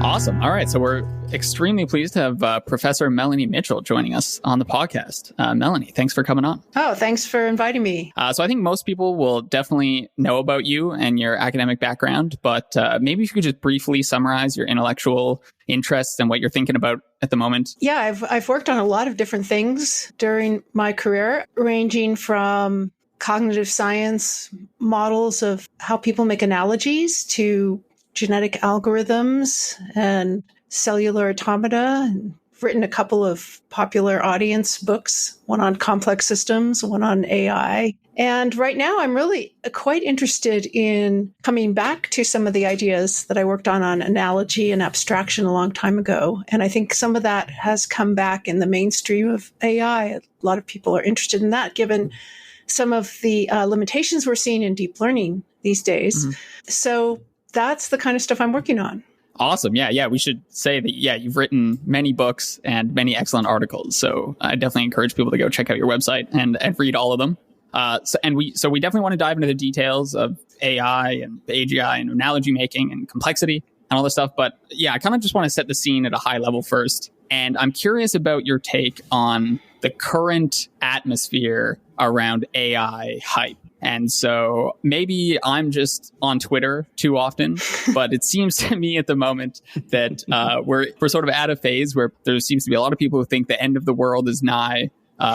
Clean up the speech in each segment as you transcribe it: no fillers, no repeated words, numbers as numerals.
Awesome. All right. So we're extremely pleased to have Professor Melanie Mitchell joining us on the podcast. Melanie, thanks for coming on. Oh, thanks for inviting me. So I think most people will definitely know about you and your academic background, but maybe if you could just briefly summarize your intellectual interests and what you're thinking about at the moment. Yeah, I've worked on a lot of different things during my career, ranging from cognitive science models of how people make analogies to genetic algorithms and cellular automata, and written a couple of popular audience books, one on complex systems, one on AI. And right now I'm really quite interested in coming back to some of the ideas that I worked on analogy and abstraction a long time ago. And I think some of that has come back in the mainstream of AI. A lot of people are interested in that, given some of the limitations we're seeing in deep learning these days. Mm-hmm. So that's the kind of stuff I'm working on. Awesome. Yeah. We should say that, you've written many books and many excellent articles. So I definitely encourage people to go check out your website and read all of them. So we definitely want to dive into the details of AI and AGI and analogy making and complexity and all this stuff. But I kind of just want to set the scene at a high level first. And I'm curious about your take on the current atmosphere around AI hype. And so maybe I'm just on Twitter too often, but it seems to me at the moment that we're sort of at a phase where there seems to be a lot of people who think the end of the world is nigh.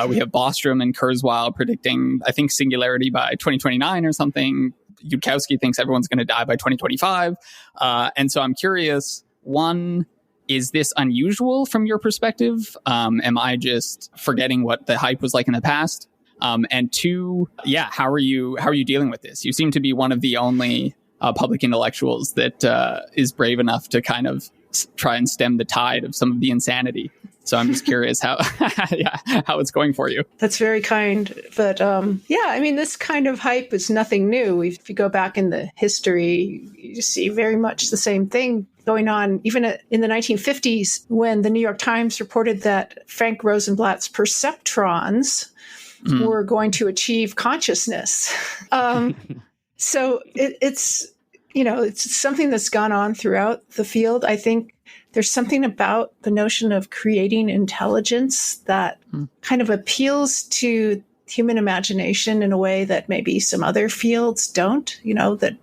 We have Bostrom and Kurzweil predicting, I think, singularity by 2029 or something. Yudkowsky thinks everyone's going to die by 2025. And so I'm curious, one, is this unusual from your perspective? Am I just forgetting what the hype was like in the past? And two, how are you dealing with this? You seem to be one of the only public intellectuals that is brave enough to kind of try and stem the tide of some of the insanity. So I'm just curious how it's going for you. That's very kind. But this kind of hype is nothing new. If you go back in the history, you see very much the same thing going on, even in the 1950s, when the New York Times reported that Frank Rosenblatt's perceptrons were going to achieve consciousness. So it's something that's gone on throughout the field. I think there's something about the notion of creating intelligence that kind of appeals to human imagination in a way that maybe some other fields don't. That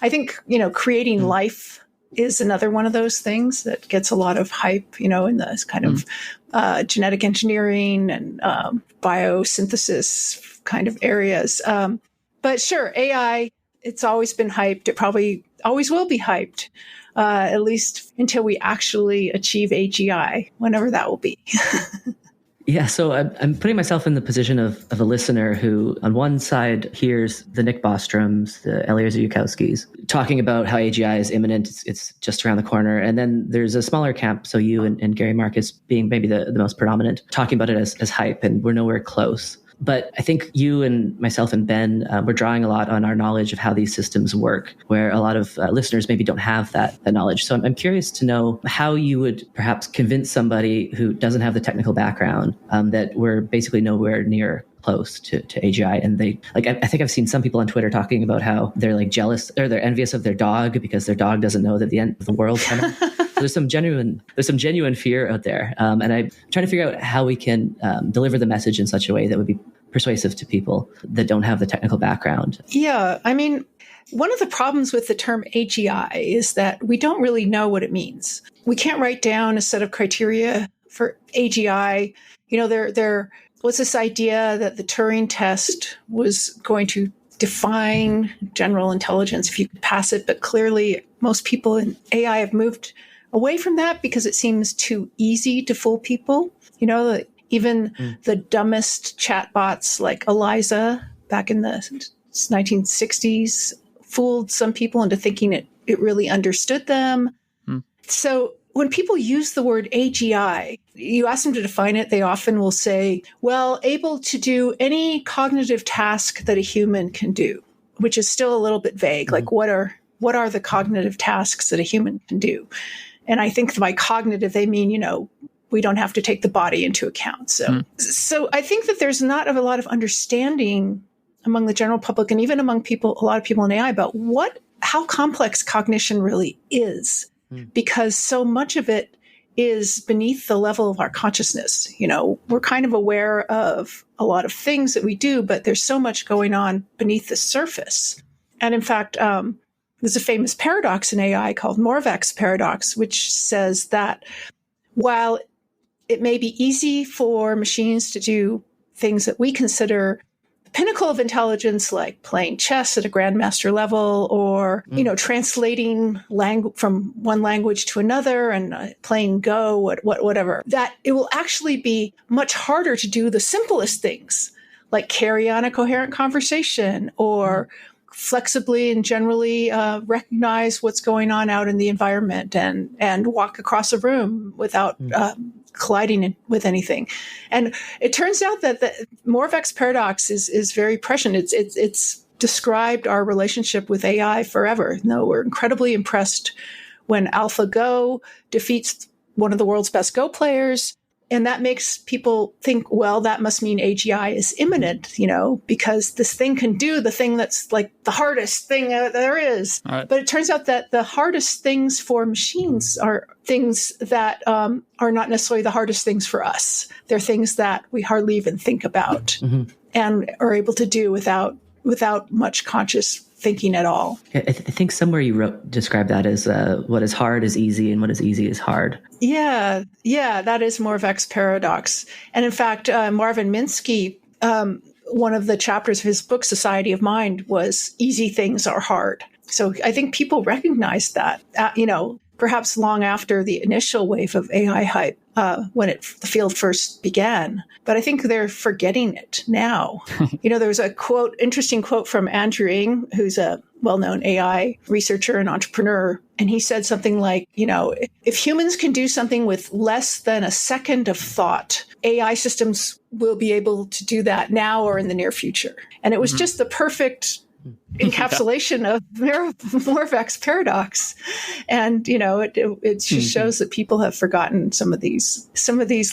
I think, creating life is another one of those things that gets a lot of hype, in this kind of genetic engineering and biosynthesis kind of areas. But sure, AI, it's always been hyped. It probably always will be hyped, at least until we actually achieve AGI, whenever that will be. Yeah, so I'm putting myself in the position of a listener who, on one side, hears the Nick Bostroms, the Eliezer Yudkowskis, talking about how AGI is imminent, it's just around the corner. And then there's a smaller camp, so you and Gary Marcus being maybe the most predominant, talking about it as hype, and we're nowhere close. But I think you and myself and Ben, we're drawing a lot on our knowledge of how these systems work, where a lot of listeners maybe don't have that knowledge. So I'm curious to know how you would perhaps convince somebody who doesn't have the technical background that we're basically nowhere near close to AGI. And they I think I've seen some people on Twitter talking about how they're jealous or they're envious of their dog because their dog doesn't know that the end of the world's coming. So there's some genuine fear out there. And I'm trying to figure out how we can deliver the message in such a way that would be persuasive to people that don't have the technical background. Yeah. One of the problems with the term AGI is that we don't really know what it means. We can't write down a set of criteria for AGI. There was this idea that the Turing test was going to define general intelligence if you could pass it, but clearly most people in AI have moved away from that because it seems too easy to fool people. Even the dumbest chatbots like Eliza back in the 1960s fooled some people into thinking it really understood them. So when people use the word AGI, you ask them to define it, they often will say, well, able to do any cognitive task that a human can do, which is still a little bit vague. Like what are the cognitive tasks that a human can do? And I think by cognitive, they mean, we don't have to take the body into account. So I think that there's not a lot of understanding among the general public and even among a lot of people in AI about how complex cognition really is, because so much of it is beneath the level of our consciousness. We're kind of aware of a lot of things that we do, but there's so much going on beneath the surface. And in fact, there's a famous paradox in AI called Moravec's paradox, which says that while it may be easy for machines to do things that we consider the pinnacle of intelligence, like playing chess at a grandmaster level, or translating from one language to another and playing Go, whatever, that it will actually be much harder to do the simplest things, like carry on a coherent conversation or flexibly and generally recognize what's going on out in the environment and walk across a room without colliding with anything. And it turns out that the Moravec's paradox is very prescient. It's described our relationship with AI forever. We're incredibly impressed when AlphaGo defeats one of the world's best Go players. And that makes people think, well, that must mean AGI is imminent, because this thing can do the thing that's like the hardest thing there is. Right. But it turns out that the hardest things for machines are things that are not necessarily the hardest things for us. They're things that we hardly even think about and are able to do without much conscious thinking at all. I think somewhere you described that as what is hard is easy and what is easy is hard. Yeah, that is Moravec's paradox. And in fact, Marvin Minsky, one of the chapters of his book, Society of Mind, was easy things are hard. So I think people recognize that, perhaps long after the initial wave of AI hype, when the field first began. But I think they're forgetting it now. There was interesting quote from Andrew Ng, who's a well-known AI researcher and entrepreneur. And he said something like, if humans can do something with less than a second of thought, AI systems will be able to do that now or in the near future. And it was just the perfect encapsulation of Moravec's paradox. And, it just shows that people have forgotten some of these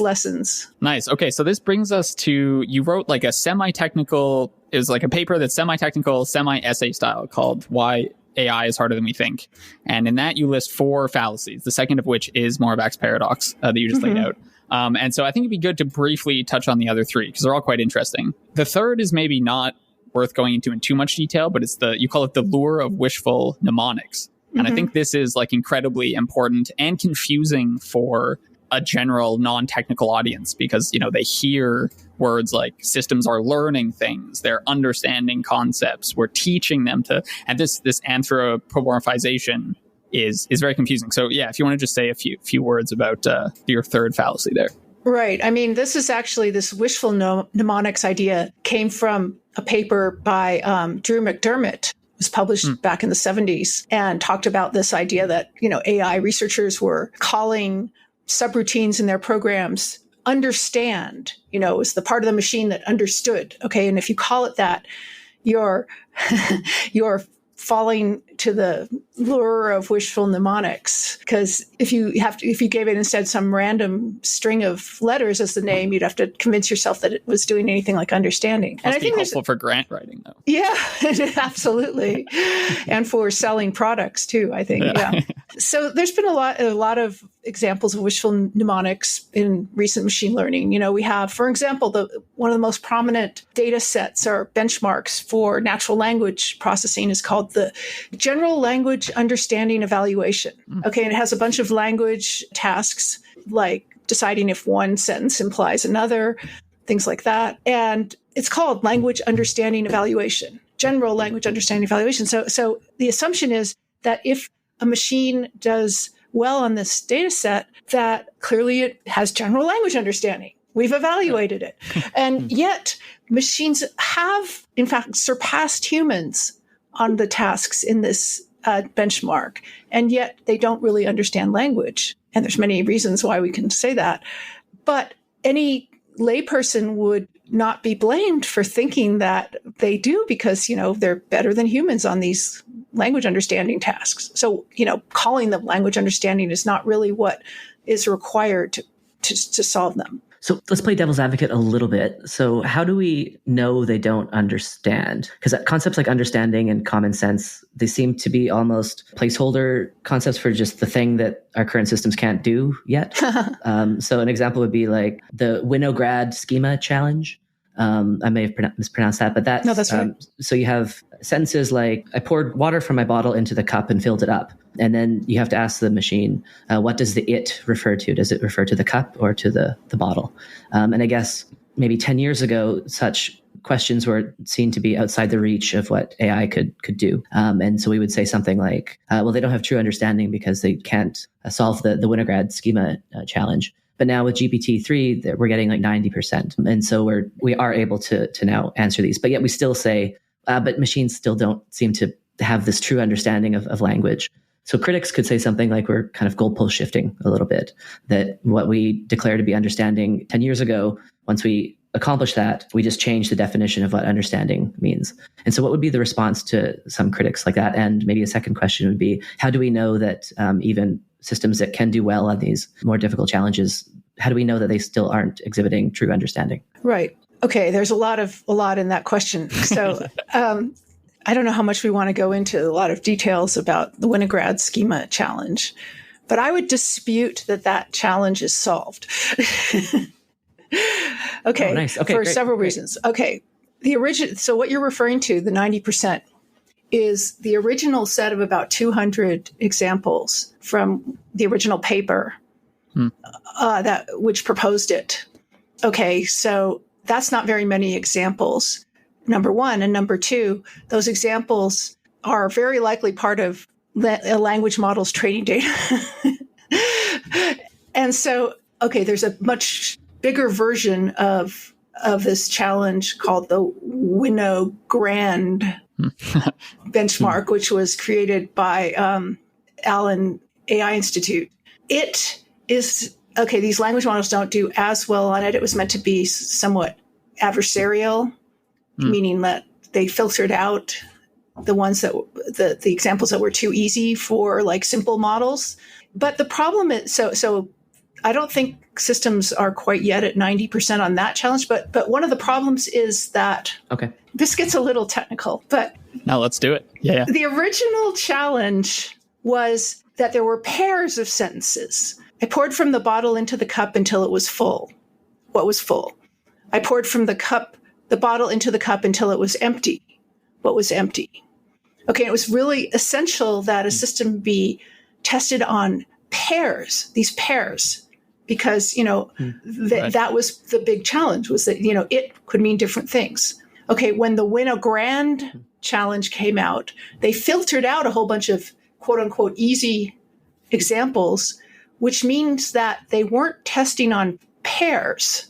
lessons. Nice. Okay. So this brings us to, you wrote like a semi-technical, it was like a paper that's semi-technical, semi-essay style called Why AI is Harder Than We Think. And in that you list 4 fallacies, the second of which is Moravec's paradox that you just laid out. And so I think it'd be good to briefly touch on the other 3 because they're all quite interesting. The third is maybe not worth going into in too much detail, but it's you call it the lure of wishful mnemonics. And I think this is like incredibly important and confusing for a general non-technical audience because, they hear words like systems are learning things, they're understanding concepts, we're teaching them to, and this anthropomorphization is very confusing. So yeah, if you want to just say a few words about your third fallacy there. Right. I mean, this wishful mnemonics idea came from a paper by Drew McDermott. It was published back in the 70s and talked about this idea that, AI researchers were calling subroutines in their programs understand, is the part of the machine that understood. Okay. And if you call it that, you're falling to the lure of wishful mnemonics. Because if you gave it instead some random string of letters as the name, you'd have to convince yourself that it was doing anything like understanding. Must be helpful for grant writing, though. Yeah, absolutely, and for selling products too. I think. Yeah. So there's been a lot of examples of wishful mnemonics in recent machine learning. We have, for example, one of the most prominent data sets or benchmarks for natural language processing is called the General Language Understanding Evaluation. Okay, and it has a bunch of language tasks like deciding if one sentence implies another, things like that. And it's called Language Understanding Evaluation, General Language Understanding Evaluation. So the assumption is that if a machine does well on this data set, that clearly it has general language understanding. We've evaluated it. And yet machines have, in fact, surpassed humans on the tasks in this benchmark. And yet they don't really understand language. And there's many reasons why we can say that. But any layperson would not be blamed for thinking that they do because, they're better than humans on these language understanding tasks. So, calling them language understanding is not really what is required to solve them. So let's play devil's advocate a little bit. So how do we know they don't understand? Because concepts like understanding and common sense, they seem to be almost placeholder concepts for just the thing that our current systems can't do yet. So an example would be like the Winograd schema challenge. I may have mispronounced that, but that's, no, that's right. So you have sentences like, I poured water from my bottle into the cup and filled it up. And then you have to ask the machine, what does the it refer to? Does it refer to the cup or to the bottle? And I guess maybe 10 years ago, such questions were seen to be outside the reach of what AI could do. And so we would say something like, well, they don't have true understanding because they can't solve the Winograd schema challenge. But now with GPT-3, we're getting like 90%. And so we are able to now answer these. But yet we still say, but machines still don't seem to have this true understanding of language. So critics could say something like we're kind of goalpost shifting a little bit, that what we declare to be understanding 10 years ago, once we accomplish that, we just change the definition of what understanding means. And so what would be the response to some critics like that? And maybe a second question would be, how do we know that even systems that can do well on these more difficult challenges, how do we know that they still aren't exhibiting true understanding? Right. Okay. There's a lot in that question. So I don't know how much we want to go into a lot of details about the Winograd schema challenge, but I would dispute that challenge is solved. Okay. Oh, nice. Okay, for great, several reasons. Okay. So what you're referring to, the 90%, is the original set of about 200 examples from the original paper which proposed it. Okay, so that's not very many examples, number one. And number two, those examples are very likely part of a language model's training data. And so, okay, there's a much bigger version of this challenge called the WinoGrande benchmark, which was created by Allen AI Institute. It is, okay, these language models don't do as well on it. It was meant to be somewhat adversarial, meaning that they filtered out the ones that, the examples that were too easy for like simple models. But the problem is, so I don't think systems are quite yet at 90% on that challenge, but one of the problems is that, okay, this gets a little technical, but now let's do it. Yeah. The original challenge was that there were pairs of sentences. I poured from the bottle into the cup until it was full. What was full? I poured from the bottle into the cup until it was empty. What was empty? Okay, it was really essential that a system be tested on pairs, these pairs, because, that was the big challenge, was that, it could mean different things. Okay, when the WinoGrande challenge came out, they filtered out a whole bunch of quote unquote easy examples, which means that they weren't testing on pairs.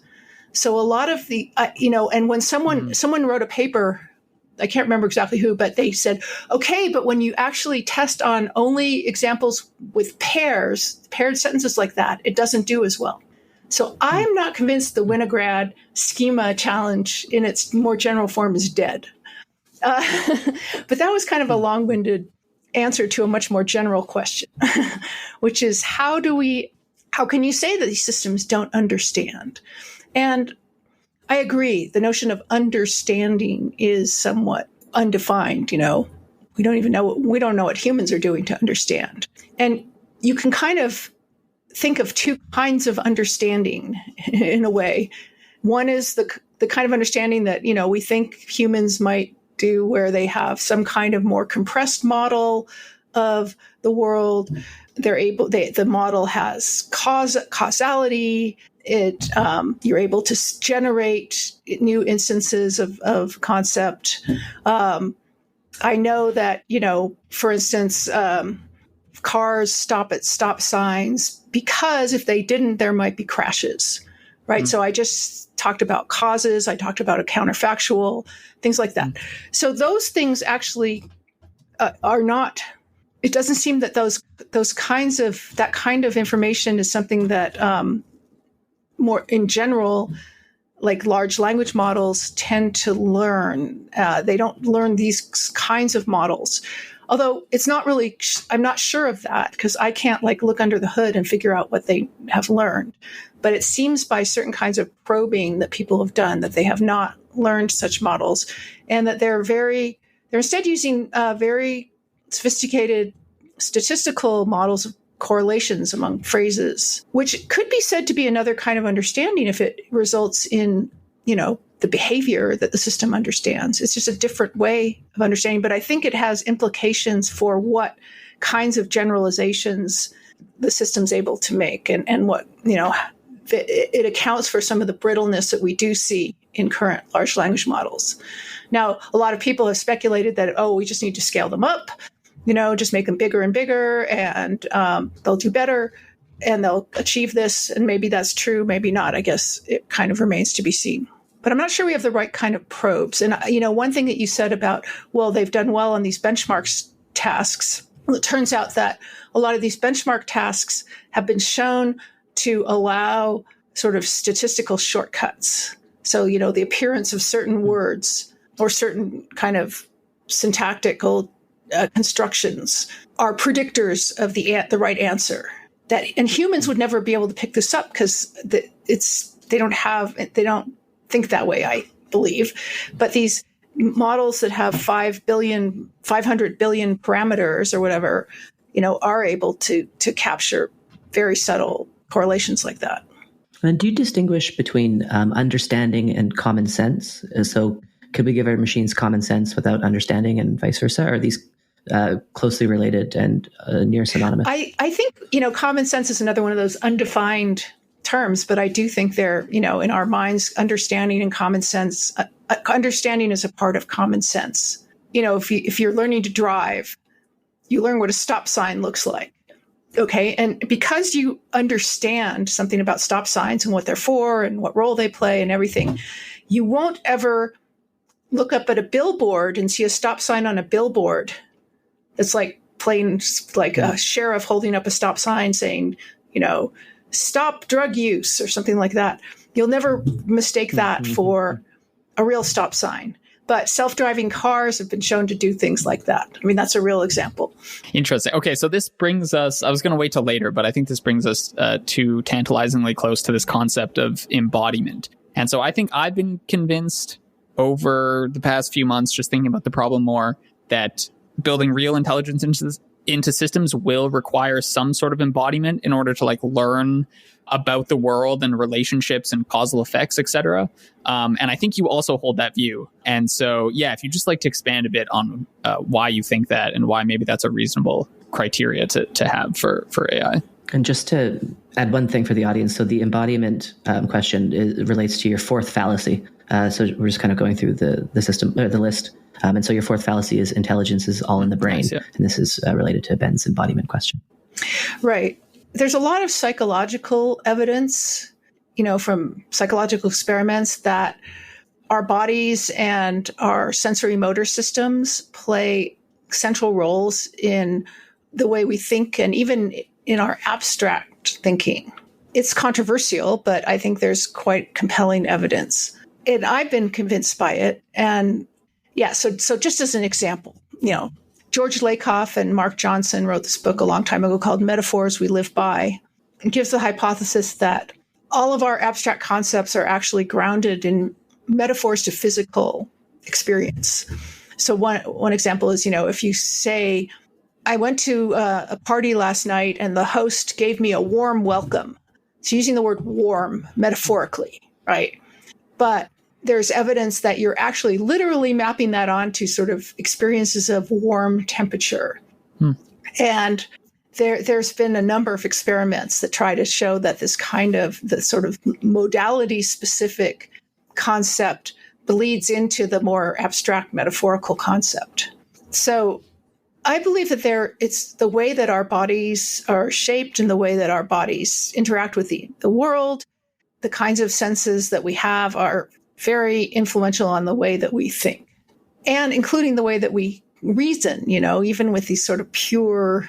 So a lot of the, and when someone wrote a paper, I can't remember exactly who, but they said, okay, but when you actually test on only examples with paired sentences like that, it doesn't do as well. So I'm not convinced the Winograd schema challenge in its more general form is dead. But that was kind of a long-winded answer to a much more general question, which is how can you say that these systems don't understand? And I agree. The notion of understanding is somewhat undefined. We don't know what humans are doing to understand. And you can kind of think of two kinds of understanding in a way. One is the kind of understanding that, we think humans might do, where they have some kind of more compressed model of the world. The model has causality. You're able to generate new instances of concept. I know that, for instance, cars stop at stop signs because if they didn't, there might be crashes, right? So I just talked about causes. I talked about a counterfactual, things like that. So those things actually are not. It doesn't seem that that kind of information is something that more in general, like large language models tend to learn. They don't learn these kinds of models. Although it's not really, I'm not sure of that because I can't look under the hood and figure out what they have learned. But it seems by certain kinds of probing that people have done that they have not learned such models, and that they're instead using very sophisticated statistical models of correlations among phrases, which could be said to be another kind of understanding if it results in, the behavior that the system understands. It's just a different way of understanding, but I think it has implications for what kinds of generalizations the system's able to make, and what, it accounts for some of the brittleness that we do see in current large language models. Now, a lot of people have speculated that, we just need to scale them up, just make them bigger and bigger, and they'll do better and they'll achieve this. And maybe that's true, maybe not. I guess it kind of remains to be seen. But I'm not sure we have the right kind of probes. And, one thing that you said about, they've done well on these benchmark tasks. Well, it turns out that a lot of these benchmark tasks have been shown to allow sort of statistical shortcuts. So, the appearance of certain words or certain kind of syntactical constructions are predictors of the right answer. And humans would never be able to pick this up because they don't think that way, I believe. But these models that have 500 billion parameters or whatever, are able to capture very subtle correlations like that. And do you distinguish between understanding and common sense? So could we give our machines common sense without understanding, and vice versa? Are these closely related and near synonymous? I think, common sense is another one of those undefined terms, but I do think they're, in our minds, understanding and common sense. Understanding is a part of common sense. If you're learning to drive, you learn what a stop sign looks like. Okay. And because you understand something about stop signs and what they're for and what role they play and everything, you won't ever look up at a billboard and see a stop sign on a billboard that's like plain, like a sheriff holding up a stop sign saying, stop drug use or something like that. You'll never mistake that for a real stop sign. But self-driving cars have been shown to do things like that. I mean, that's a real example. Interesting. Okay, so this brings us, I was going to wait till later, but I think this brings us to tantalizingly close to this concept of embodiment. And so I think I've been convinced over the past few months, just thinking about the problem more, that building real intelligence into systems will require some sort of embodiment in order to learn about the world and relationships and causal effects, etc. And I think you also hold that view. And so, if you'd just like to expand a bit on why you think that and why maybe that's a reasonable criteria to have for AI. And just to add one thing for the audience, so the embodiment question relates to your fourth fallacy. So we're just kind of going through the system, the list. And so your fourth fallacy is intelligence is all in the brain. Nice, yeah. And this is related to Ben's embodiment question. Right. There's a lot of psychological evidence, from psychological experiments that our bodies and our sensory motor systems play central roles in the way we think and even in our abstract thinking. It's controversial, but I think there's quite compelling evidence. And I've been convinced by it. And so just as an example, George Lakoff and Mark Johnson wrote this book a long time ago called Metaphors We Live By. It gives the hypothesis that all of our abstract concepts are actually grounded in metaphors to physical experience. So one example is, if you say, I went to a party last night and the host gave me a warm welcome. It's using the word warm metaphorically, right? But there's evidence that you're actually literally mapping that onto sort of experiences of warm temperature. And there's been a number of experiments that try to show that this kind of the sort of modality specific concept bleeds into the more abstract metaphorical concept. So I believe that it's the way that our bodies are shaped and the way that our bodies interact with the world. The kinds of senses that we have are very influential on the way that we think, and including the way that we reason, even with these sort of pure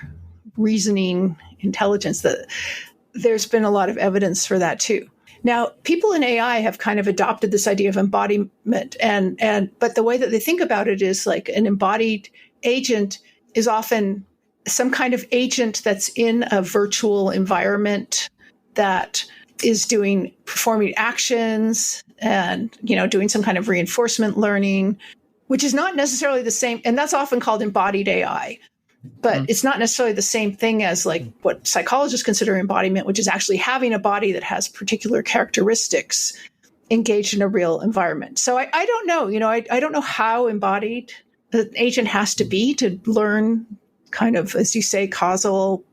reasoning intelligence, that there's been a lot of evidence for that too. Now, people in AI have kind of adopted this idea of embodiment, but the way that they think about it is like an embodied agent is often some kind of agent that's in a virtual environment that is performing actions and, doing some kind of reinforcement learning, which is not necessarily the same. And that's often called embodied AI. But it's not necessarily the same thing as like what psychologists consider embodiment, which is actually having a body that has particular characteristics engaged in a real environment. So I don't know, I don't know how embodied the agent has to be to learn kind of, as you say, causal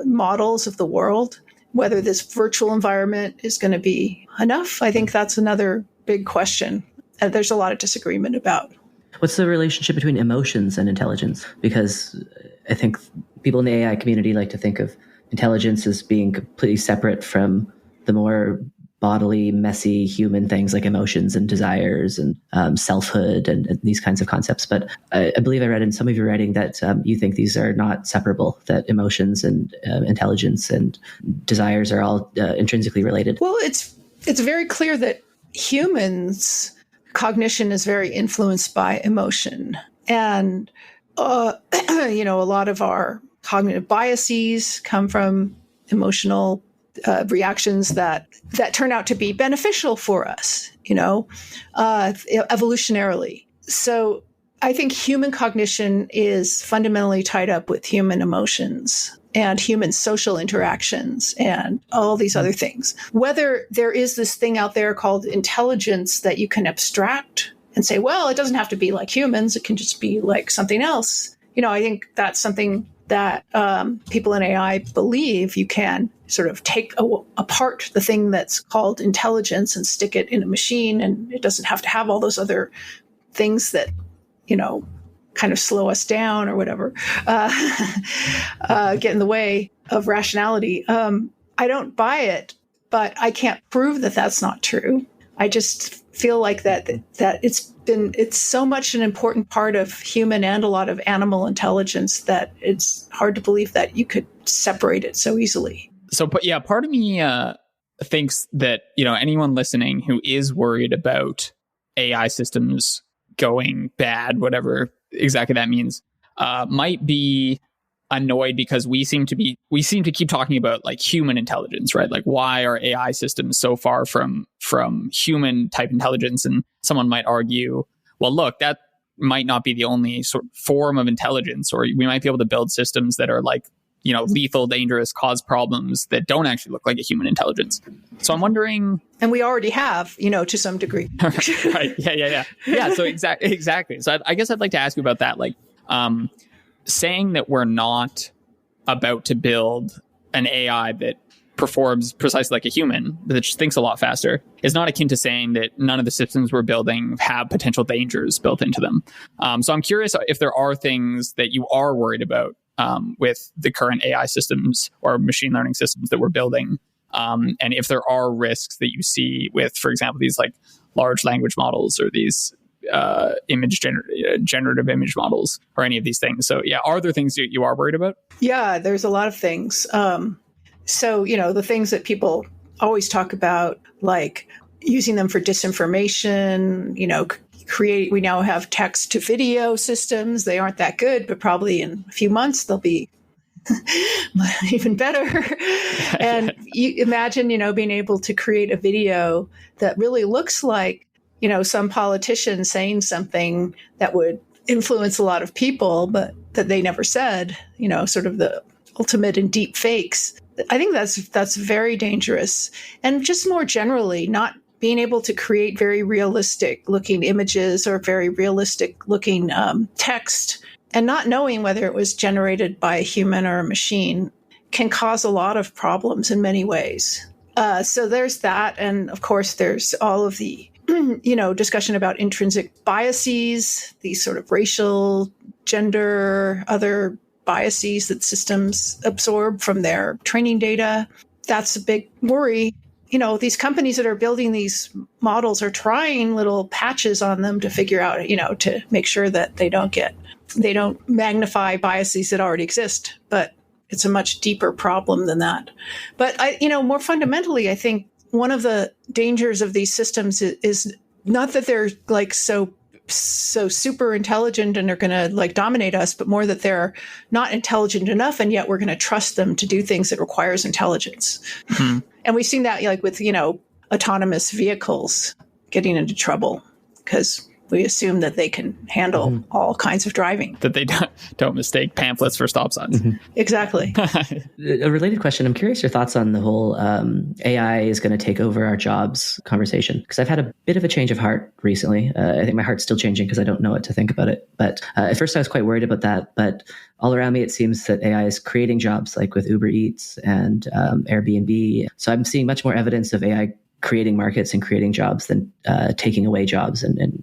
models of the world. Whether this virtual environment is going to be enough, I think that's another big question. There's a lot of disagreement about. What's the relationship between emotions and intelligence? Because I think people in the AI community like to think of intelligence as being completely separate from the more bodily, messy human things like emotions and desires and selfhood and these kinds of concepts. But I believe I read in some of your writing that you think these are not separable, that emotions and intelligence and desires are all intrinsically related. Well, it's very clear that humans' cognition is very influenced by emotion. And, a lot of our cognitive biases come from emotional reactions that turn out to be beneficial for us, evolutionarily. So I think human cognition is fundamentally tied up with human emotions and human social interactions and all these other things. Whether there is this thing out there called intelligence that you can abstract and say, well, it doesn't have to be like humans. It can just be like something else. I think that's something that people in AI believe you can sort of take apart the thing that's called intelligence and stick it in a machine. And it doesn't have to have all those other things that, kind of slow us down or whatever, get in the way of rationality. I don't buy it, but I can't prove that that's not true. I just feel like that it's so much an important part of human and a lot of animal intelligence that it's hard to believe that you could separate it so easily. So, but yeah, part of me thinks that, anyone listening who is worried about AI systems going bad, whatever exactly that means, might be annoyed because we seem to keep talking about like human intelligence, right? Like, why are AI systems so far from human type intelligence? And someone might argue, well, look, that might not be the only sort of form of intelligence, or we might be able to build systems that are like, lethal, dangerous, cause problems that don't actually look like a human intelligence. So I'm wondering, and we already have, to some degree. Right? Yeah. So exactly. So I guess I'd like to ask you about that. Like, saying that we're not about to build an AI that performs precisely like a human, that just thinks a lot faster, is not akin to saying that none of the systems we're building have potential dangers built into them. So I'm curious if there are things that you are worried about with the current AI systems or machine learning systems that we're building, and if there are risks that you see with, for example, these like large language models or these generative image models or any of these things. So yeah, are there things you are worried about? Yeah, there's a lot of things. So, the things that people always talk about, like using them for disinformation, we now have text to video systems. They aren't that good, but probably in a few months, they'll be even better. And you imagine, being able to create a video that really looks like, some politician saying something that would influence a lot of people, but that they never said, sort of the ultimate in deep fakes. I think that's very dangerous. And just more generally, not being able to create very realistic looking images or very realistic looking text and not knowing whether it was generated by a human or a machine can cause a lot of problems in many ways. So there's that. And of course, there's all of the discussion about intrinsic biases, these sort of racial, gender, other biases that systems absorb from their training data. That's a big worry. These companies that are building these models are trying little patches on them to figure out, to make sure that they don't magnify biases that already exist. But it's a much deeper problem than that. But more fundamentally, I think one of the dangers of these systems is not that they're like so so super intelligent and are going to like dominate us, but more that they're not intelligent enough, and yet we're going to trust them to do things that requires intelligence. Mm-hmm. And we've seen that like with, autonomous vehicles getting into trouble because we assume that they can handle all kinds of driving. That they don't mistake pamphlets for stop signs. Mm-hmm. Exactly. A related question. I'm curious your thoughts on the whole AI is going to take over our jobs conversation. Because I've had a bit of a change of heart recently. I think my heart's still changing because I don't know what to think about it. But at first I was quite worried about that. But all around me, it seems that AI is creating jobs like with Uber Eats and Airbnb. So I'm seeing much more evidence of AI creating markets and creating jobs than taking away jobs and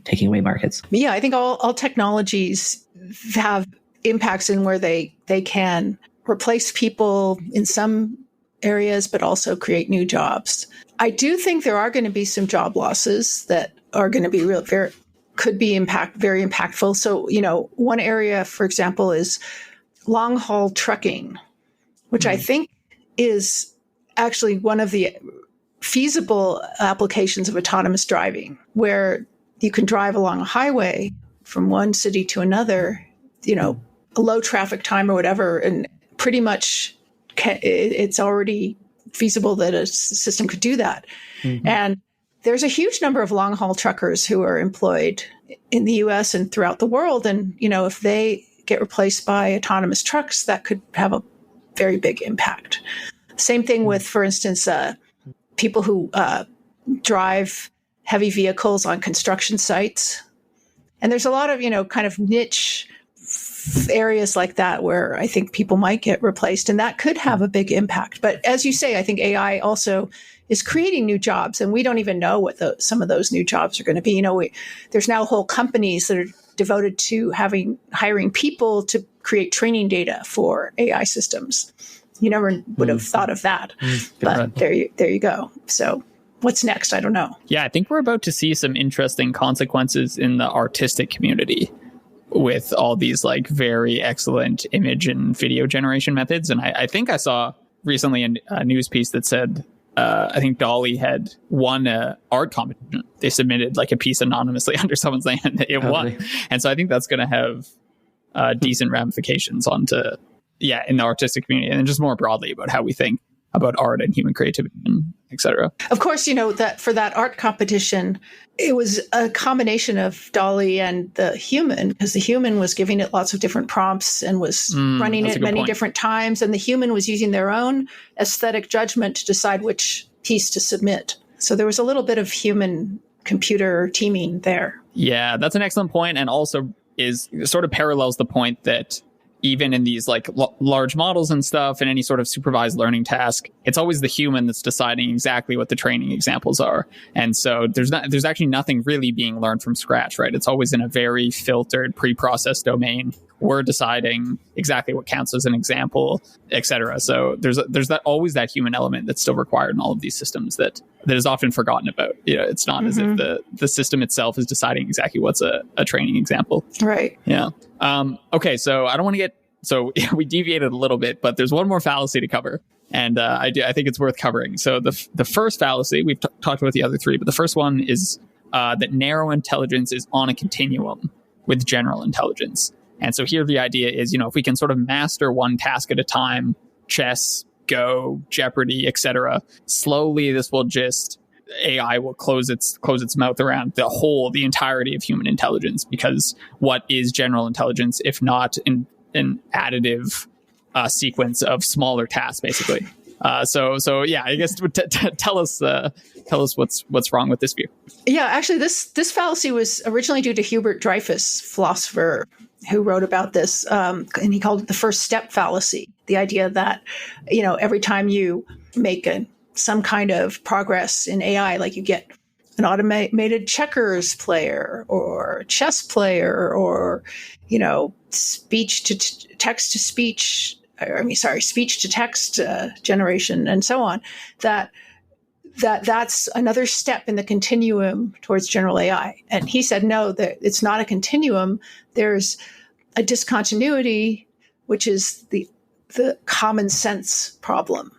taking away markets. Yeah, I think all technologies have impacts in where they can replace people in some areas, but also create new jobs. I do think there are going to be some job losses that are going to be very impactful. So, one area, for example, is long haul trucking, which I think is actually one of the feasible applications of autonomous driving, where you can drive along a highway from one city to another, a low traffic time or whatever, and pretty much it's already feasible that a system could do that. Mm-hmm. And there's a huge number of long haul truckers who are employed in the US and throughout the world. And, if they get replaced by autonomous trucks, that could have a very big impact. Same thing with, for instance, people who drive heavy vehicles on construction sites. And there's a lot of, kind of niche areas like that where I think people might get replaced, and that could have a big impact. But as you say, I think AI also is creating new jobs, and we don't even know what some of those new jobs are going to be. There's now whole companies that are devoted to hiring people to create training data for AI systems. You never would have thought of that, but there you go. So what's next? I don't know. Yeah, I think we're about to see some interesting consequences in the artistic community with all these like very excellent image and video generation methods. And I think I saw recently a news piece that said, I think DALL-E had won an art competition. They submitted like a piece anonymously under someone's name and it won. And so I think that's going to have decent ramifications in the artistic community, and just more broadly about how we think about art and human creativity, and et cetera. Of course, that for that art competition, it was a combination of DALL-E and the human, because the human was giving it lots of different prompts and was running it many different times. And the human was using their own aesthetic judgment to decide which piece to submit. So there was a little bit of human computer teaming there. Yeah, that's an excellent point, and also is sort of parallels the point that even in these like large models and stuff and any sort of supervised learning task, it's always the human that's deciding exactly what the training examples are. And so there's actually nothing really being learned from scratch, right? It's always in a very filtered, pre-processed domain. We're deciding exactly what counts as an example, et cetera. So there's always that human element that's still required in all of these systems that is often forgotten about. It's not as if the system itself is deciding exactly what's a training example. Right. Yeah. Okay. So I don't want to we deviated a little bit, but there's one more fallacy to cover. And I think it's worth covering. So the first fallacy, we've talked about the other three, but the first one is that narrow intelligence is on a continuum with general intelligence. And so here the idea is, if we can sort of master one task at a time, chess, Go, Jeopardy, etc., slowly AI will close its mouth around the entirety of human intelligence, because what is general intelligence if not an additive sequence of smaller tasks, basically. So yeah, I guess tell us what's wrong with this view. Yeah, actually, this fallacy was originally due to Hubert Dreyfus, philosopher, who wrote about this, and he called it the first step fallacy. The idea that every time you make some kind of progress in AI, like you get an automated checkers player or chess player or speech to text to speech. Speech to text generation and so on, that's another step in the continuum towards general AI. And he said, no, that it's not a continuum. There's a discontinuity, which is the common sense problem.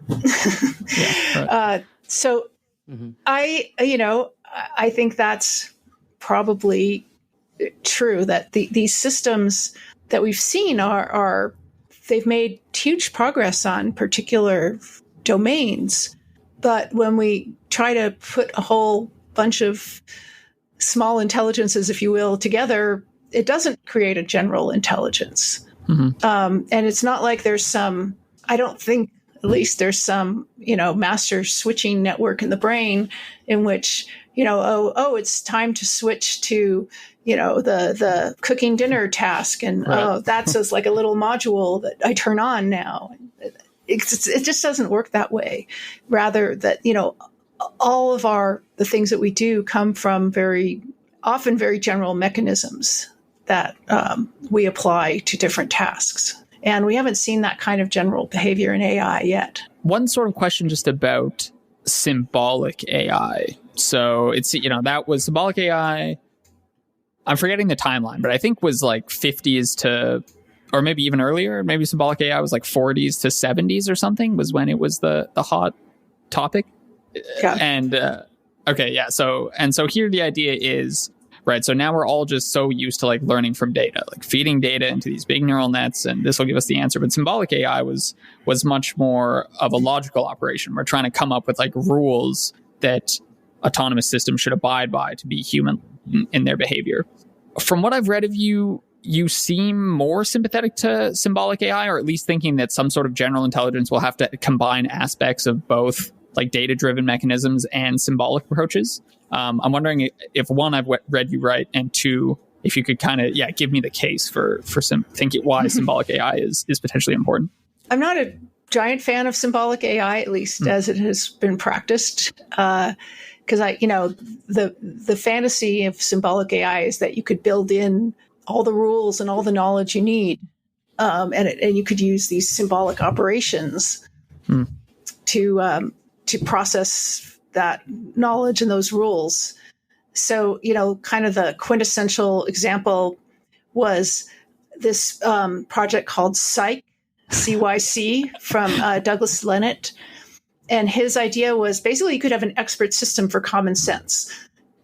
Yeah, right. I think that's probably true that these systems that we've seen they've made huge progress on particular domains. But when we try to put a whole bunch of small intelligences, if you will, together, it doesn't create a general intelligence. And it's not like I don't think at least there's some, master switching network in the brain in which, it's time to switch to, the cooking dinner task. And right. That's as like a little module that I turn on now. It just doesn't work that way. Rather that, all of the things that we do come from often very general mechanisms that we apply to different tasks. And we haven't seen that kind of general behavior in AI yet. One sort of question just about symbolic AI. So it's, that was symbolic AI. I'm forgetting the timeline, but I think was like 50s to, or maybe even earlier. Maybe symbolic AI was like 40s to 70s or something was when it was the hot topic. Yeah. And okay, yeah. So here the idea is, right, so now we're all just so used to like learning from data, like feeding data into these big neural nets, and this will give us the answer. But symbolic AI was much more of a logical operation. We're trying to come up with like rules that autonomous systems should abide by to be human in their behavior. From what I've read of you seem more sympathetic to symbolic AI, or at least thinking that some sort of general intelligence will have to combine aspects of both like data-driven mechanisms and symbolic approaches. I'm wondering if one, I've read you right, and two, if you could kind of give me the case for thinking why symbolic AI is potentially important. I'm not a giant fan of symbolic AI, at least as it has been practiced, because the fantasy of symbolic AI is that you could build in all the rules and all the knowledge you need, and you could use these symbolic operations to process that knowledge and those rules. So, kind of the quintessential example was this project called CYC from Douglas Lenat. And his idea was basically you could have an expert system for common sense,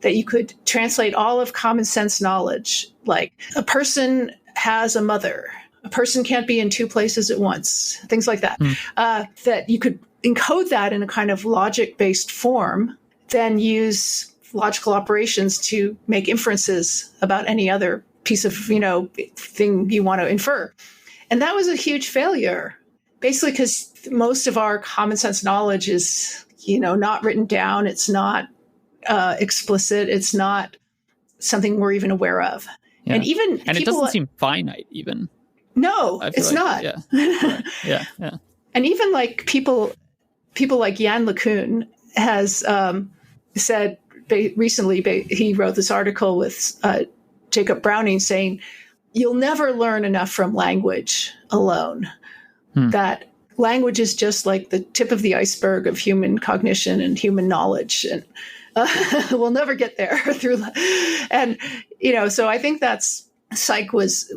that you could translate all of common sense knowledge, like a person has a mother, a person can't be in two places at once, things like that, that you could encode that in a kind of logic-based form, then use logical operations to make inferences about any other piece of, thing you want to infer. And that was a huge failure, basically because most of our common sense knowledge is, not written down. It's not explicit. It's not something we're even aware of. Yeah. And it doesn't seem finite even. No, it's not. Yeah. Right. Yeah. And even like people like Jan LeCun has said recently, he wrote this article with Jacob Browning saying, you'll never learn enough from language alone. That language is just like the tip of the iceberg of human cognition and human knowledge. And we'll never get there through. And, so I think that's Psych was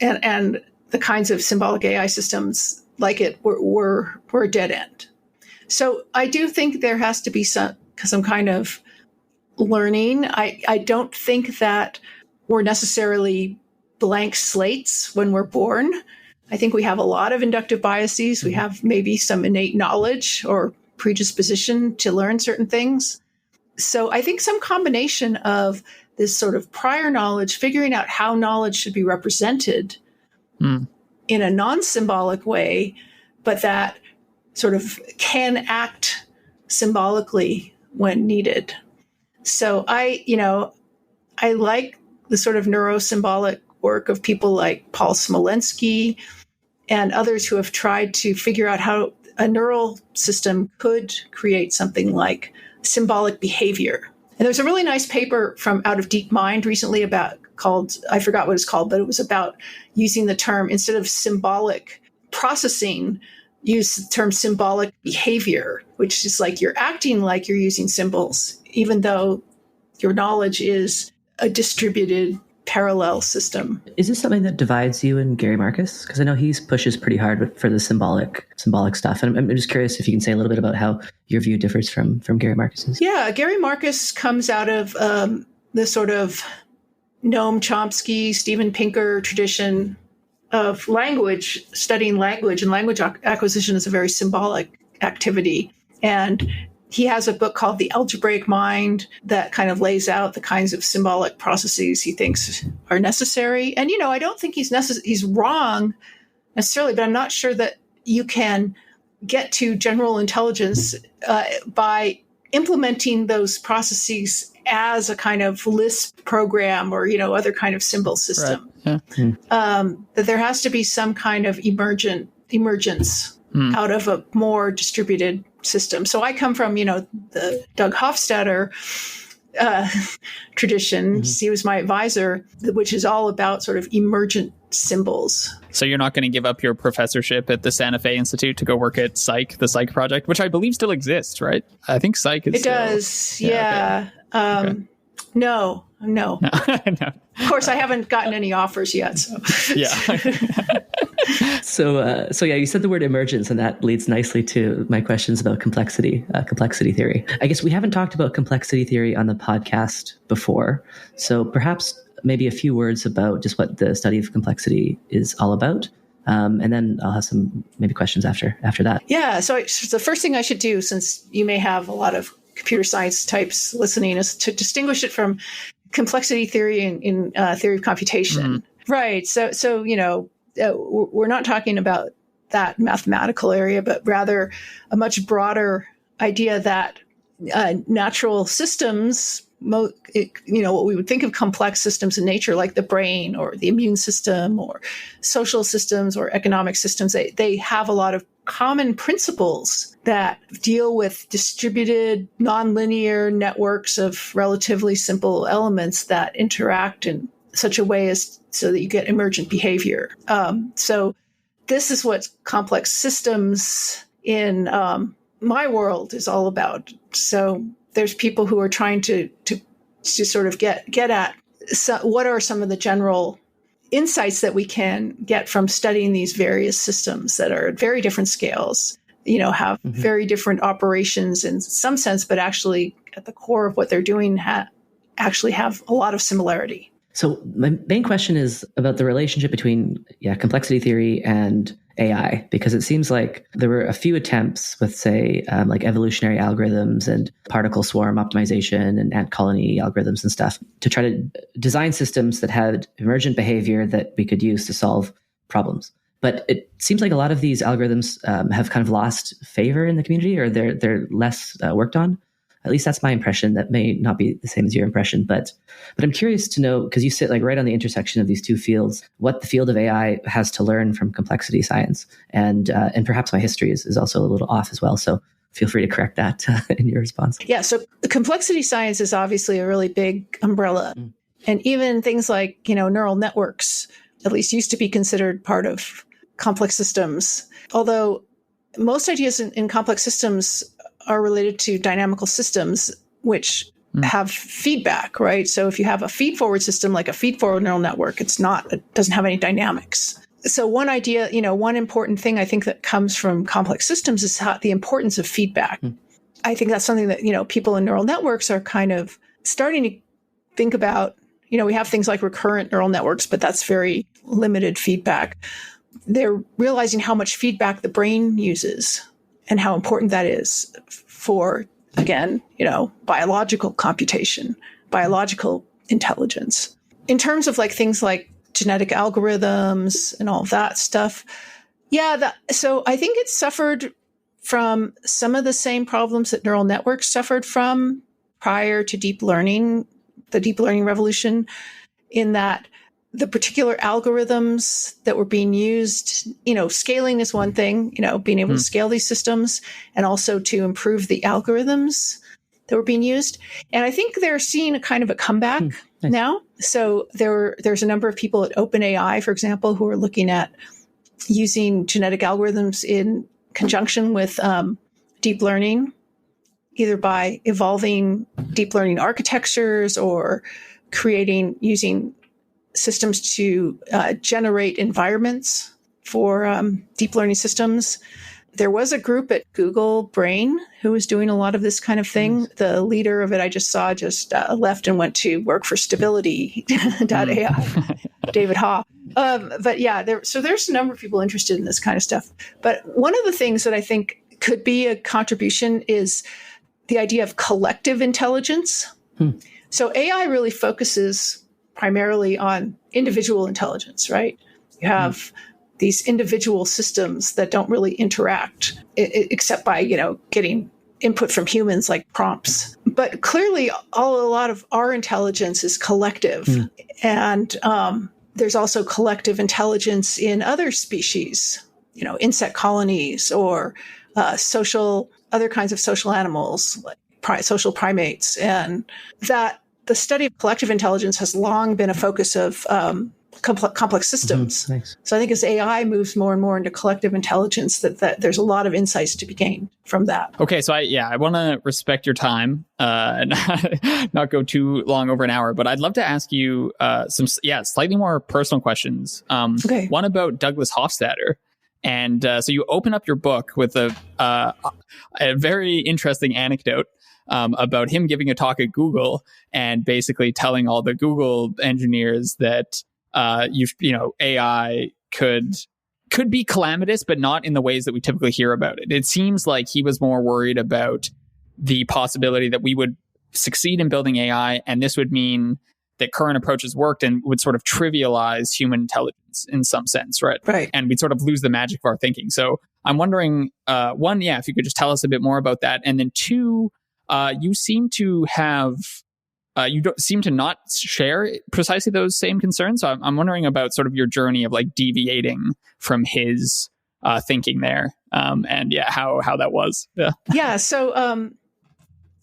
and the kinds of symbolic AI systems like it were a dead end. So I do think there has to be some kind of learning. I don't think that we're necessarily blank slates when we're born. I think we have a lot of inductive biases. We have maybe some innate knowledge or predisposition to learn certain things. So I think some combination of this sort of prior knowledge, figuring out how knowledge should be represented in a non-symbolic way, but that sort of can act symbolically when needed. So I like the sort of neurosymbolic work of people like Paul Smolensky and others who have tried to figure out how a neural system could create something like symbolic behavior. And there's a really nice paper from out of DeepMind recently called, I forgot what it's called, but it was about using the term, instead of symbolic processing, use the term symbolic behavior, which is like you're acting like you're using symbols, even though your knowledge is a distributed parallel system. Is this something that divides you and Gary Marcus? Because I know he pushes pretty hard for the symbolic stuff. And I'm just curious if you can say a little bit about how your view differs from Gary Marcus's. Yeah, Gary Marcus comes out of the sort of Noam Chomsky, Steven Pinker tradition of language, studying language, and language acquisition is a very symbolic activity. And he has a book called The Algebraic Mind that kind of lays out the kinds of symbolic processes he thinks are necessary. And, I don't think he's wrong necessarily, but I'm not sure that you can get to general intelligence by implementing those processes as a kind of Lisp program or, other kind of symbol system. Right. Yeah. That there has to be some kind of emergence out of a more distributed system. So I come from, the Doug Hofstadter tradition. Mm-hmm. He was my advisor, which is all about sort of emergent symbols. So you're not going to give up your professorship at the Sante Fe Institute to go work at the Psych project, which I believe still exists, right? I think Psych is does, yeah. Okay. No. No. Of course, I haven't gotten any offers yet. So yeah. So yeah, you said the word emergence, and that leads nicely to my questions about complexity theory. I guess we haven't talked about complexity theory on the podcast before, so perhaps maybe a few words about just what the study of complexity is all about. And then I'll have some maybe questions after that. Yeah. So the first thing I should do, since you may have a lot of computer science types listening, is to distinguish it from complexity theory in theory of computation. Right. So we're not talking about that mathematical area, but rather a much broader idea that natural systems, what we would think of complex systems in nature, like the brain or the immune system or social systems or economic systems, they have a lot of common principles that deal with distributed nonlinear networks of relatively simple elements that interact in such a way as so that you get emergent behavior. So this is what complex systems in my world is all about. So there's people who are trying to sort of get at what are some of the general insights that we can get from studying these various systems that are at very different scales, have very different operations in some sense, but actually at the core of what they're doing actually have a lot of similarity. So my main question is about the relationship between complexity theory and AI, because it seems like there were a few attempts with, say, like evolutionary algorithms and particle swarm optimization and ant colony algorithms and stuff to try to design systems that had emergent behavior that we could use to solve problems. But it seems like a lot of these algorithms have kind of lost favor in the community, or they're less worked on. At least that's my impression. That may not be the same as your impression, but I'm curious to know, because you sit like right on the intersection of these two fields, what the field of AI has to learn from complexity science, and perhaps my history is also a little off as well. So feel free to correct that in your response. Yeah. So the complexity science is obviously a really big umbrella, and even things like neural networks at least used to be considered part of complex systems. Although most ideas in complex systems are related to dynamical systems, which have feedback, right? So if you have a feed-forward system, like a feed-forward neural network, it doesn't have any dynamics. So one idea, one important thing I think that comes from complex systems is the importance of feedback. I think that's something that, people in neural networks are kind of starting to think about. We have things like recurrent neural networks, but that's very limited feedback. They're realizing how much feedback the brain uses and how important that is for, again, biological computation, biological intelligence. In terms of things like genetic algorithms and all of that stuff, so I think it suffered from some of the same problems that neural networks suffered from prior to deep learning, the deep learning revolution, in that the particular algorithms that were being used, scaling is one thing, being able to scale these systems and also to improve the algorithms that were being used. And I think they're seeing a kind of a comeback now. So there's a number of people at OpenAI, for example, who are looking at using genetic algorithms in conjunction with deep learning, either by evolving deep learning architectures or using systems to generate environments for deep learning systems. There was a group at Google Brain who was doing a lot of this kind of thing. Nice. The leader of it I just saw left and went to work for stability.ai, David Ha. But yeah, there's a number of people interested in this kind of stuff. But one of the things that I think could be a contribution is the idea of collective intelligence. So AI really focuses primarily on individual intelligence, right? You have these individual systems that don't really interact except by, getting input from humans like prompts. But clearly a lot of our intelligence is collective. And there's also collective intelligence in other species, insect colonies or other kinds of social animals, like social primates. And that the study of collective intelligence has long been a focus of complex systems. Nice. So I think as AI moves more and more into collective intelligence, that there's a lot of insights to be gained from that. Okay, so I want to respect your time and not go too long over an hour, but I'd love to ask you some slightly more personal questions. Okay. One about Douglas Hofstadter. And so you open up your book with a very interesting anecdote about him giving a talk at Google and basically telling all the Google engineers that AI could be calamitous, but not in the ways that we typically hear about it. It seems like he was more worried about the possibility that we would succeed in building AI, and this would mean that current approaches worked and would sort of trivialize human intelligence in some sense, right? Right. And we'd sort of lose the magic of our thinking. So I'm wondering, one, if you could just tell us a bit more about that. And then two, you seem to have, you don't seem to not share precisely those same concerns. So I'm wondering about sort of your journey of like deviating from his thinking there. And how that was. Yeah. Yeah. So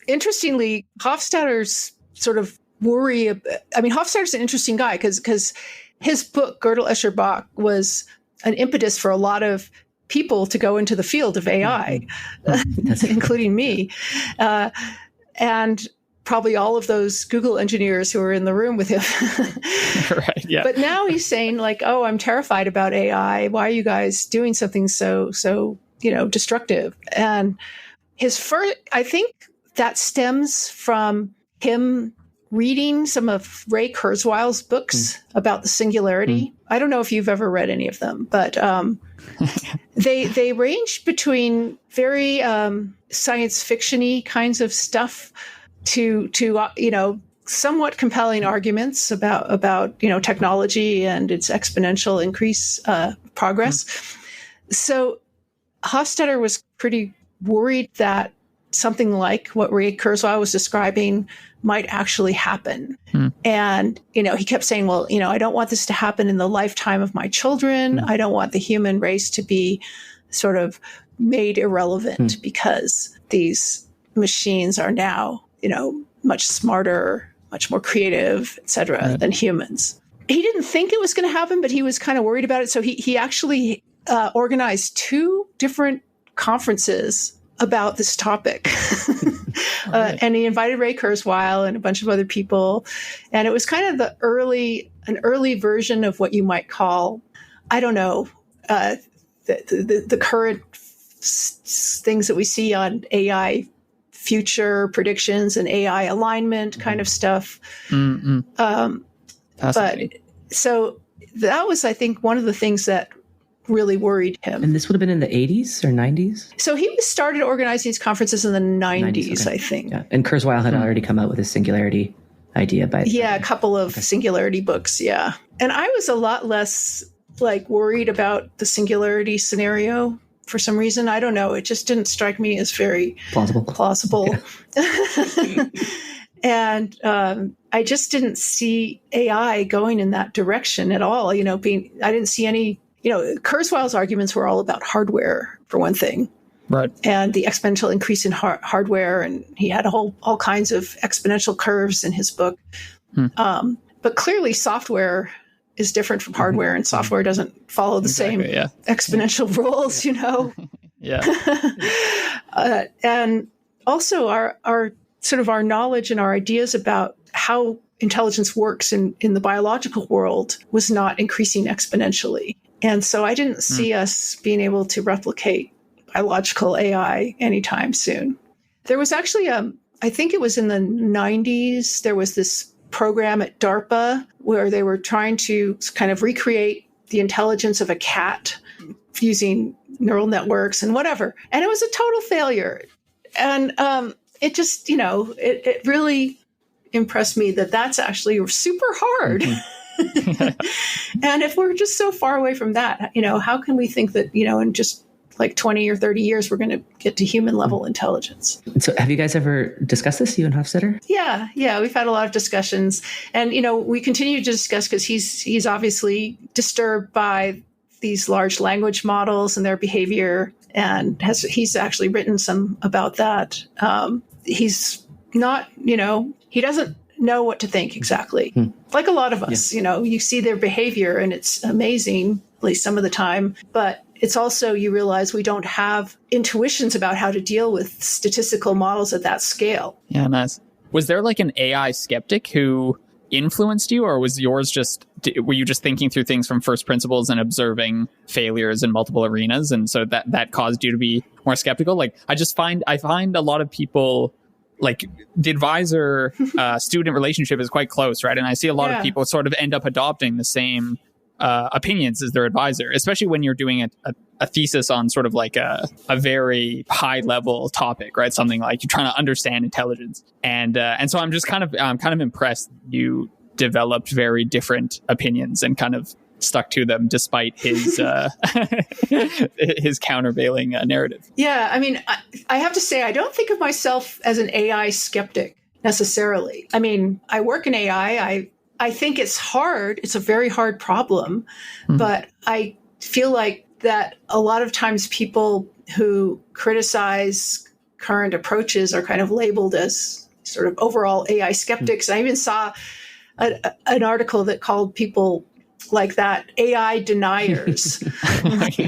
interestingly, Hofstadter's sort of worry. Hofstadter's an interesting guy because his book, Gödel, Escher, Bach, was an impetus for a lot of people to go into the field of AI, including me. And probably all of those Google engineers who were in the room with him. Right, yeah. But now he's saying like, oh, I'm terrified about AI. Why are you guys doing something so destructive? And I think that stems from him reading some of Ray Kurzweil's books about the singularity. I don't know if you've ever read any of them, but they range between very science fiction-y kinds of stuff to somewhat compelling arguments about technology and its exponential increase progress. So Hofstadter was pretty worried that something like what Ray Kurzweil was describing might actually happen. And, he kept saying, well, I don't want this to happen in the lifetime of my children. I don't want the human race to be sort of made irrelevant because these machines are now, much smarter, much more creative, et cetera, than humans. He didn't think it was going to happen, but he was kind of worried about it. So he actually organized 2 different conferences about this topic. And he invited Ray Kurzweil and a bunch of other people. And it was kind of an early version of what you might call, I don't know, the current things that we see on AI future predictions and AI alignment kind of stuff. But so that was, I think, one of the things that really worried him. And this would have been in the 80s or 90s? So he started organizing these conferences in the 90s, okay. I think. Yeah. And Kurzweil had already come out with his singularity idea by a couple of singularity books, yeah. And I was a lot less worried about the singularity scenario for some reason. I don't know. It just didn't strike me as very plausible. Yeah. And I just didn't see AI going in that direction at all. I didn't see any. Kurzweil's arguments were all about hardware, for one thing. Right. And the exponential increase in hardware. And he had all kinds of exponential curves in his book. But clearly software is different from hardware, and software doesn't follow the same exponential rules, Yeah. And also our sort of our knowledge and our ideas about how intelligence works in the biological world was not increasing exponentially. And so I didn't see us being able to replicate biological AI anytime soon. There was actually, I think it was in the 90s, there was this program at DARPA where they were trying to kind of recreate the intelligence of a cat using neural networks and whatever. And it was a total failure. And it just, it really impressed me that that's actually super hard. Mm-hmm. And if we're just so far away from that, how can we think that, in just like 20 or 30 years, we're going to get to human level intelligence? So have you guys ever discussed this, you and Hofstadter? Yeah. We've had a lot of discussions, and, we continue to discuss because he's obviously disturbed by these large language models and their behavior, and he's actually written some about that. He's not, he doesn't know what to think exactly. Like a lot of us, you see their behavior and it's amazing, at least some of the time, but it's also, you realize we don't have intuitions about how to deal with statistical models at that scale. Yeah, nice. Was there like an AI skeptic who influenced you, or was yours were you just thinking through things from first principles and observing failures in multiple arenas, and so that caused you to be more skeptical? Like, I find a lot of people, like, the advisor student relationship is quite close, right? And I see a lot of people sort of end up adopting the same opinions as their advisor, especially when you're doing a thesis on sort of like a very high level topic, right? Something like you're trying to understand intelligence. And so I'm kind of impressed you developed very different opinions and kind of stuck to them despite his his countervailing narrative. Yeah, I mean, I have to say, I don't think of myself as an AI skeptic necessarily. I mean, I work in AI. I think it's hard. It's a very hard problem, but I feel like that a lot of times people who criticize current approaches are kind of labeled as sort of overall AI skeptics. I even saw an article that called people like that AI deniers. That's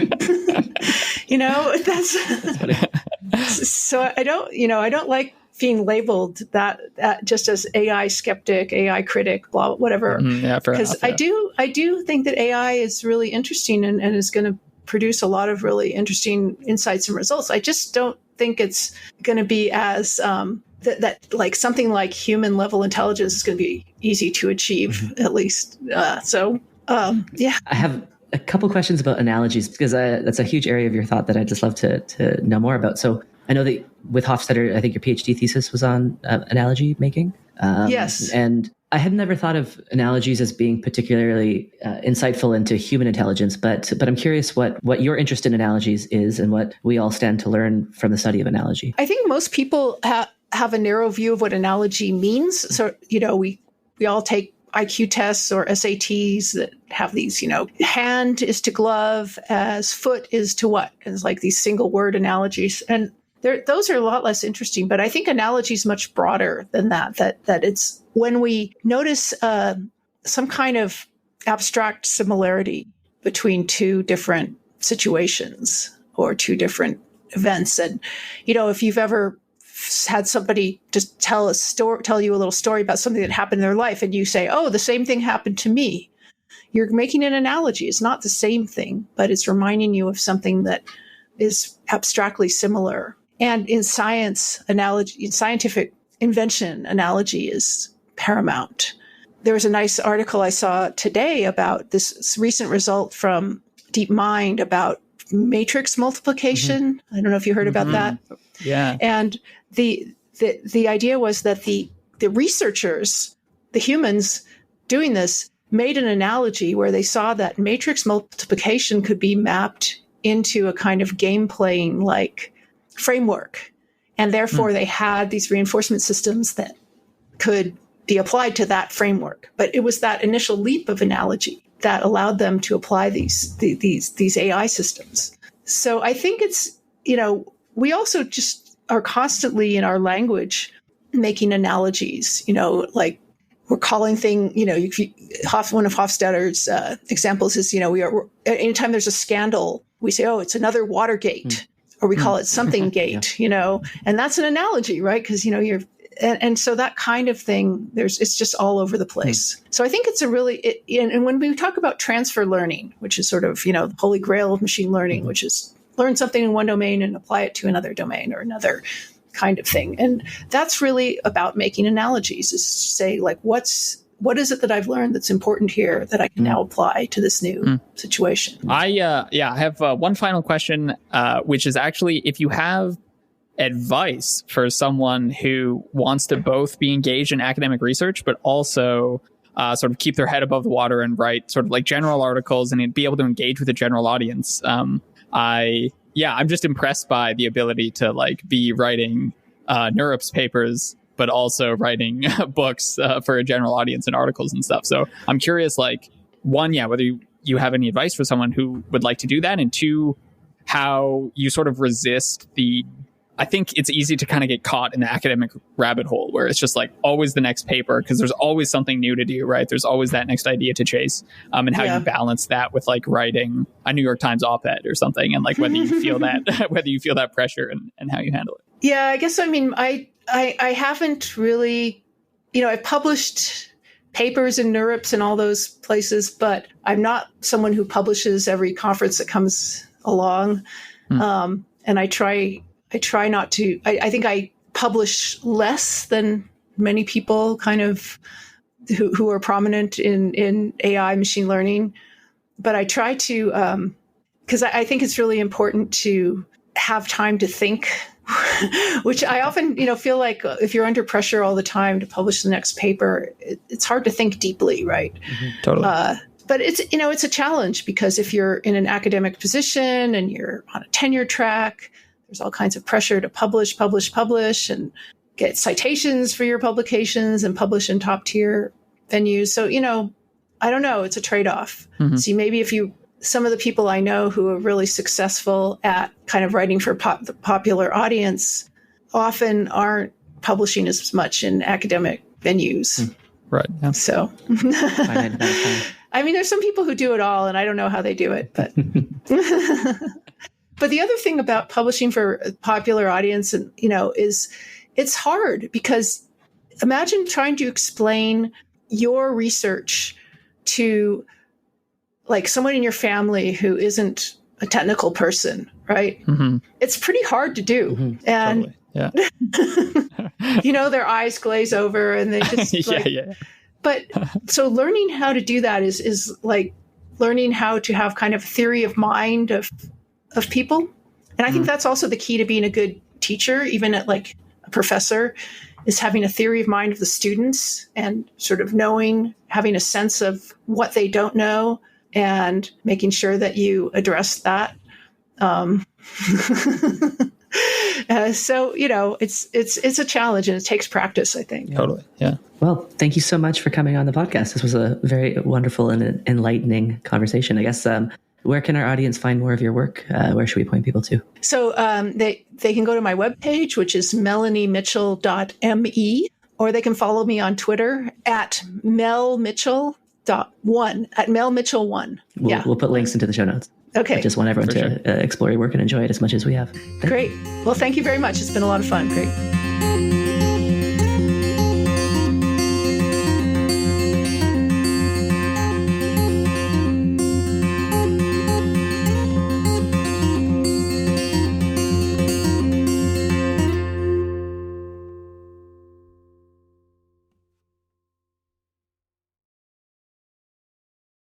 so I don't like being labeled that just as AI skeptic, AI critic, blah, whatever. Because I do think that AI is really interesting and is going to produce a lot of really interesting insights and results. I just don't think it's going to be as that like something like human level intelligence is going to be easy to achieve, at least. I have a couple questions about analogies, because that's a huge area of your thought that I'd just love to know more about. So I know that with Hofstadter, I think your PhD thesis was on analogy making. Yes. And I had never thought of analogies as being particularly insightful into human intelligence, but I'm curious what your interest in analogies is and what we all stand to learn from the study of analogy. I think most people have a narrow view of what analogy means. So, we all take IQ tests or SATs that have these, hand is to glove as foot is to what? And it's like these single word analogies. And those are a lot less interesting. But I think analogy is much broader than that it's when we notice some kind of abstract similarity between two different situations or two different events. And, if you've ever had somebody just tell you a little story about something that happened in their life, and you say, oh, the same thing happened to me. You're making an analogy. It's not the same thing, but it's reminding you of something that is abstractly similar. And in science, in scientific invention, analogy is paramount. There was a nice article I saw today about this recent result from DeepMind about matrix multiplication. I don't know if you heard about that. Yeah. And the idea was that the researchers, the humans doing this, made an analogy where they saw that matrix multiplication could be mapped into a kind of game playing like framework. And therefore they had these reinforcement systems that could be applied to that framework. But it was that initial leap of analogy that allowed them to apply these AI systems. So I think it's, we also just are constantly in our language making analogies, like we're calling one of Hofstadter's examples is, anytime there's a scandal, we say, oh, it's another Watergate, or we call it something gate, and that's an analogy, right? Because, and so that kind of thing, it's just all over the place. So I think it's and when we talk about transfer learning, which is sort of, the holy grail of machine learning, which is learn something in one domain and apply it to another domain or another kind of thing. And that's really about making analogies, is to say, like, what is it that I've learned that's important here that I can now apply to this new situation? I have one final question, which is actually, if you have advice for someone who wants to both be engaged in academic research, but also sort of keep their head above the water and write sort of like general articles and be able to engage with the general audience. I'm just impressed by the ability to like be writing NeurIPS papers, but also writing books for a general audience and articles and stuff. So I'm curious, like, one, whether you have any advice for someone who would like to do that, and two, how you sort of resist I think it's easy to kind of get caught in the academic rabbit hole where it's just like always the next paper, because there's always something new to do, right? There's always that next idea to chase, and how you balance that with like writing a New York Times op-ed or something, and like whether you feel that pressure and how you handle it. Yeah, I guess, I mean, I haven't really, I've published papers in NeurIPS and all those places, but I'm not someone who publishes every conference that comes along. And I try not to. I think I publish less than many people kind of who are prominent in AI machine learning. But I try to, because I think it's really important to have time to think, which I often, feel like if you're under pressure all the time to publish the next paper, it's hard to think deeply, right? Totally. But it's a challenge, because if you're in an academic position and you're on a tenure track, there's all kinds of pressure to publish, and get citations for your publications and publish in top tier venues. So, I don't know. It's a trade-off. See, maybe some of the people I know who are really successful at kind of writing for the popular audience often aren't publishing as much in academic venues. Right. Yeah. So, I mean, there's some people who do it all, and I don't know how they do it, but. But the other thing about publishing for a popular audience, is it's hard, because imagine trying to explain your research to like someone in your family who isn't a technical person, right? It's pretty hard to do. And, their eyes glaze over and they just But so learning how to do that is like learning how to have kind of theory of mind of people. And I think that's also the key to being a good teacher, even at like a professor, is having a theory of mind of the students and sort of having a sense of what they don't know and making sure that you address that. So, it's a challenge, and it takes practice, I think. Totally. Yeah. Well, thank you so much for coming on the podcast. This was a very wonderful and enlightening conversation. I guess, where can our audience find more of your work? Where should we point people to? So they can go to my webpage, which is melaniemitchell.me, or they can follow me on Twitter at melmitchell.1, at melmitchell1. We'll put links into the show notes. Okay. I just want everyone to explore your work and enjoy it as much as we have. Great. Well, thank you very much. It's been a lot of fun. Great.